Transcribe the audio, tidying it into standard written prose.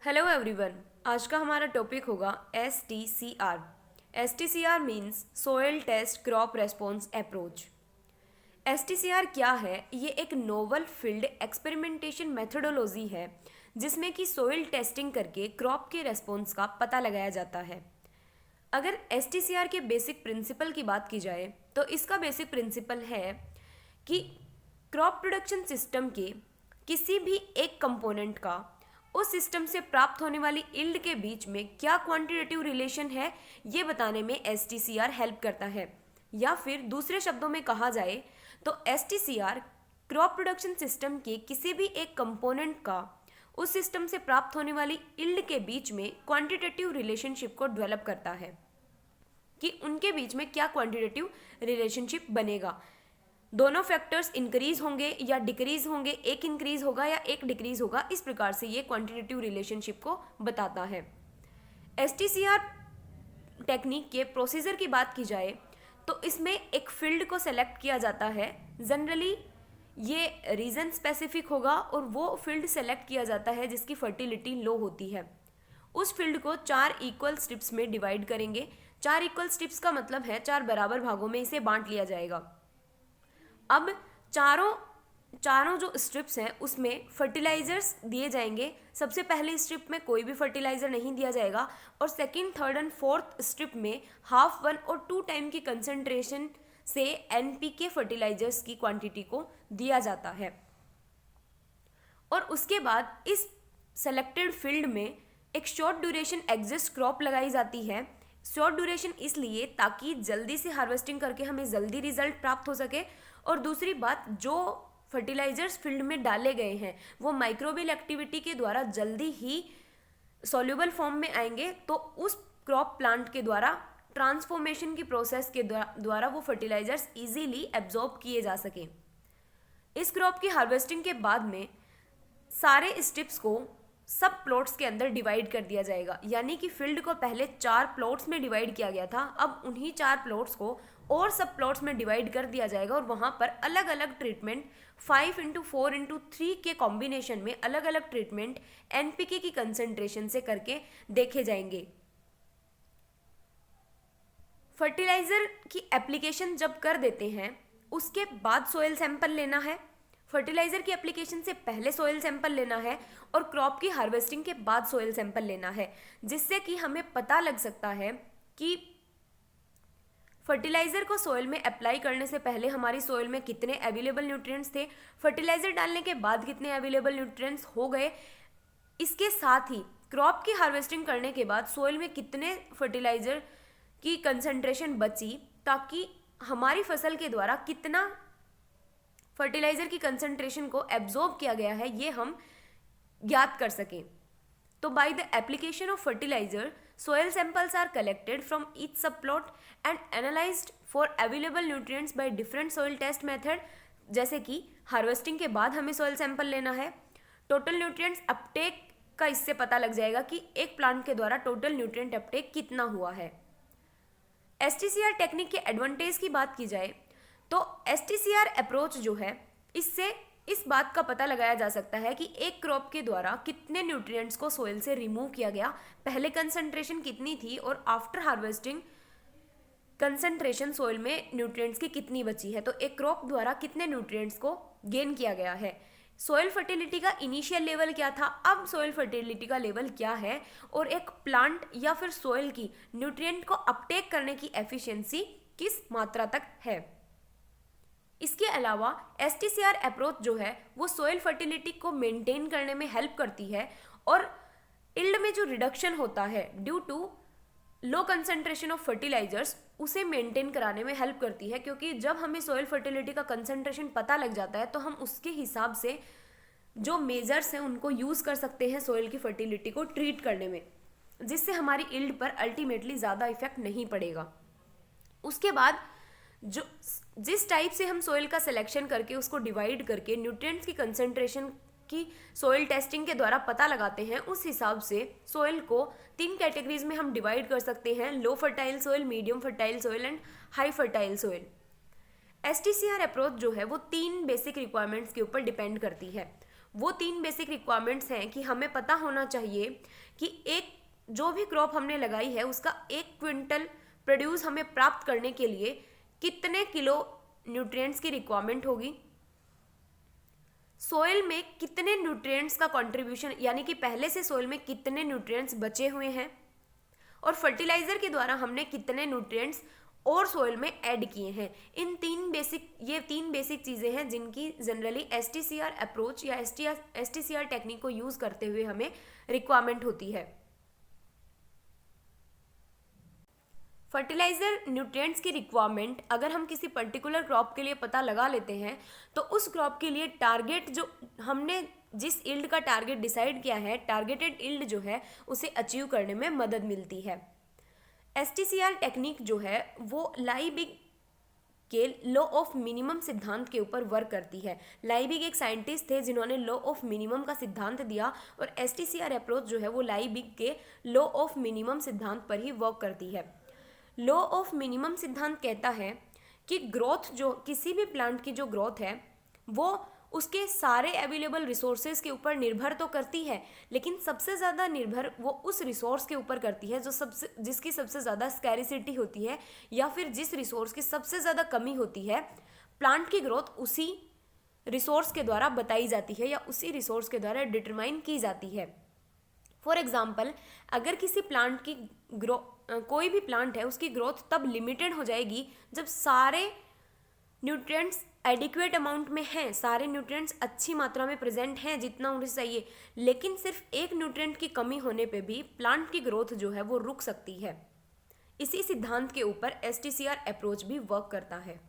Hello everyone. आज का हमारा टॉपिक होगा S T C R means soil test crop response approach. S T C R क्या है? ये एक नोवल फील्ड एक्सपेरिमेंटेशन मेथोडोलॉजी है जिसमें कि सोयल टेस्टिंग करके क्रॉप के रेस्पॉन्स का पता लगाया जाता है। अगर एस टी सी आर के बेसिक प्रिंसिपल की बात की जाए तो इसका बेसिक प्रिंसिपल है कि क्रॉप प्रोडक्शन सिस्टम के किसी भी एक कंपोनेंट का उस सिस्टम से प्राप्त होने वाली यील्ड के बीच में क्या क्वांटिटेटिव रिलेशन है, ये बताने में S T C R help करता है। या फिर दूसरे शब्दों में कहा जाए तो S T C R crop production system के किसी भी एक कंपोनेंट का उस सिस्टम से प्राप्त होने वाली यील्ड के बीच में क्वांटिटेटिव रिलेशनशिप को डेवलप करता है कि उनके बीच में क्या क्वांटिटेटिव रिलेशनशिप बनेगा। दोनों फैक्टर्स इंक्रीज होंगे या डिक्रीज होंगे, एक इंक्रीज होगा या एक डिक्रीज होगा, इस प्रकार से ये क्वांटिटेटिव रिलेशनशिप को बताता है। S T C R technique के प्रोसीजर की बात की जाए तो इसमें एक फील्ड को सेलेक्ट किया जाता है। जनरली ये रीजन स्पेसिफिक होगा और वो फील्ड सेलेक्ट किया जाता है जिसकी फर्टिलिटी लो होती है। उस फील्ड को 4 इक्वल स्ट्रिप्स में डिवाइड करेंगे। 4 इक्वल स्ट्रिप्स का मतलब है 4 बराबर भागों में इसे बांट लिया जाएगा। अब चारों जो स्ट्रिप्स हैं उसमें फर्टिलाइजर्स दिए जाएंगे। सबसे पहले स्ट्रिप में कोई भी फर्टिलाइजर नहीं दिया जाएगा और second, third and fourth strip में हाफ 1 और 2 टाइम की कंसंट्रेशन से एनपीके फर्टिलाइजर्स की क्वांटिटी को दिया जाता है। और उसके बाद इस सेलेक्टेड फील्ड में एक शॉर्ट ड्यूरेशन एग्जिस्ट क्रॉप लगाई जाती है। शॉर्ट ड्यूरेशन इसलिए ताकि जल्दी से हार्वेस्टिंग करके हमें जल्दी रिजल्ट प्राप्त हो सके, और दूसरी बात, जो फर्टिलाइजर्स फील्ड में डाले गए हैं वो माइक्रोबियल एक्टिविटी के द्वारा जल्दी ही सॉल्युबल फॉर्म में आएंगे, तो उस क्रॉप प्लांट के द्वारा ट्रांसफॉर्मेशन की प्रोसेस के द्वारा वो फर्टिलाइजर्स इजीली एब्जॉर्ब किए जा सकें। इस क्रॉप की हार्वेस्टिंग के बाद में सारे स्ट्रिप्स को सब प्लॉट्स के अंदर डिवाइड कर दिया जाएगा। यानी कि फील्ड को पहले 4 प्लॉट्स में डिवाइड किया गया था, अब उन्हीं 4 प्लॉट्स को और सब प्लॉट्स में डिवाइड कर दिया जाएगा और वहाँ पर अलग अलग ट्रीटमेंट 5x4x3 के कॉम्बिनेशन में अलग अलग ट्रीटमेंट एनपीके की कंसंट्रेशन से करके देखे जाएंगे। फर्टिलाइजर की एप्लीकेशन जब कर देते हैं उसके बाद सोयल सैंपल लेना है। फर्टिलाइजर की एप्लीकेशन से पहले सोयल सैंपल लेना है और क्रॉप की हार्वेस्टिंग के बाद सोयल सैंपल लेना है, जिससे कि हमें पता लग सकता है कि फर्टिलाइजर को सोयल में अप्लाई करने से पहले हमारी सोयल में कितने अवेलेबल न्यूट्रिएंट्स थे, फर्टिलाइजर डालने के बाद कितने अवेलेबल न्यूट्रिएंट्स हो गए। इसके साथ ही क्रॉप की हार्वेस्टिंग करने के बाद सोयल में कितने फर्टिलाइजर की कंसंट्रेशन बची, ताकि हमारी फसल के द्वारा कितना फर्टिलाइजर की कंसंट्रेशन को एब्जॉर्ब किया गया है ये हम ज्ञात कर सकें। तो by the application of fertiliser soil samples are collected from each subplot and analyzed for available nutrients by different soil test method। जैसे कि हार्वेस्टिंग के बाद हमें soil sample लेना है, टोटल न्यूट्रिएंट्स अपटेक का इससे पता लग जाएगा कि एक प्लांट के द्वारा टोटल न्यूट्रिएंट अपटेक कितना हुआ है। एसटीसीआर टेक्निक के एडवांटेज की बात की जाए तो एसटीसीआर अप्रोच जो है इससे इस बात का पता लगाया जा सकता है कि एक क्रॉप के द्वारा कितने न्यूट्रिएंट्स को सोइल से रिमूव किया गया, पहले कंसंट्रेशन कितनी थी और आफ्टर हार्वेस्टिंग कंसंट्रेशन सोइल में न्यूट्रिएंट्स की कितनी बची है, तो एक क्रॉप द्वारा कितने न्यूट्रिएंट्स को गेन किया गया है। सोइल फर्टिलिटी का इनिशियल लेवल क्या था, अब सोइल फर्टिलिटी का लेवल क्या है, और एक प्लांट या फिर सोइल की न्यूट्रिएंट को अपटेक करने की एफिशिएंसी किस मात्रा तक है। इसके अलावा एसटीसीआर अप्रोच जो है वो सोइल फर्टिलिटी को मेंटेन करने में हेल्प करती है और यील्ड में जो रिडक्शन होता है due to low concentration of fertilisers उसे मेंटेन कराने में हेल्प करती है, क्योंकि जब हमें सोइल फर्टिलिटी का कंसंट्रेशन पता लग जाता है तो हम उसके हिसाब से जो मेजर्स हैं उनको यूज़ कर सकते हैं सोइल की फर्टिलिटी को ट्रीट करने में, जिससे हमारी यील्ड पर अल्टीमेटली ज़्यादा इफेक्ट नहीं पड़ेगा। उसके बाद जो जिस टाइप से हम सोइल का सिलेक्शन करके उसको डिवाइड करके न्यूट्रिएंट्स की कंसंट्रेशन की सोइल टेस्टिंग के द्वारा पता लगाते हैं, उस हिसाब से सोइल को 3 कैटेगरीज में हम डिवाइड कर सकते हैं: low fertile soil, medium fertile soil and high fertile soil. STCR approach जो है वो 3 बेसिक रिक्वायरमेंट्स के ऊपर डिपेंड करती है। वो 3 बेसिक रिक्वायरमेंट्स हैं कि हमें पता होना चाहिए कि एक जो भी क्रॉप हमने लगाई है उसका 1 क्विंटल प्रोड्यूस हमें प्राप्त करने के लिए कितने किलो न्यूट्रिएंट्स की रिक्वायरमेंट होगी, सोइल में कितने न्यूट्रिएंट्स का कंट्रीब्यूशन यानी कि पहले से सोइल में कितने न्यूट्रिएंट्स बचे हुए हैं, और फर्टिलाइजर के द्वारा हमने कितने न्यूट्रिएंट्स और सोइल में ऐड किए हैं। ये तीन बेसिक चीज़ें हैं जिनकी जनरली एसटीसीआर अप्रोच या एसटीसीआर टेक्निक को यूज़ करते हुए हमें रिक्वायरमेंट होती है। फर्टिलाइजर न्यूट्रिएंट्स की रिक्वायरमेंट अगर हम किसी पर्टिकुलर क्रॉप के लिए पता लगा लेते हैं तो उस क्रॉप के लिए टारगेट जो हमने जिस यील्ड का टारगेट डिसाइड किया है, टारगेटेड यील्ड जो है उसे अचीव करने में मदद मिलती है। एसटीसीआर टेक्निक जो है वो लाइबिग के लॉ ऑफ मिनिमम सिद्धांत के ऊपर वर्क करती है। लाइबिग एक साइंटिस्ट थे जिन्होंने लॉ ऑफ मिनिमम का सिद्धांत दिया, और एसटीसीआर अप्रोच जो है वो लाइबिग के लॉ ऑफ मिनिमम सिद्धांत पर ही वर्क करती है। लॉ ऑफ मिनिमम सिद्धांत कहता है कि ग्रोथ जो किसी भी प्लांट की जो ग्रोथ है वो उसके सारे अवेलेबल रिसोर्सेज के ऊपर निर्भर तो करती है, लेकिन सबसे ज़्यादा निर्भर वो उस रिसोर्स के ऊपर करती है जिसकी सबसे ज़्यादा स्कैरिसिटी होती है, या फिर जिस रिसोर्स की सबसे ज़्यादा कमी होती है। प्लांट की ग्रोथ उसी रिसोर्स के द्वारा बताई जाती है या उसी रिसोर्स के द्वारा डिटरमाइन की जाती है। फॉर एग्जाम्पल, अगर किसी प्लांट की कोई भी प्लांट है उसकी ग्रोथ तब लिमिटेड हो जाएगी जब सारे न्यूट्रिएंट्स एडिक्वेट अमाउंट में हैं, सारे न्यूट्रिएंट्स अच्छी मात्रा में प्रेजेंट हैं जितना उन्हें चाहिए, लेकिन सिर्फ एक न्यूट्रिएंट की कमी होने पे भी प्लांट की ग्रोथ जो है वो रुक सकती है। इसी सिद्धांत के ऊपर एसटीसीआर अप्रोच भी वर्क करता है।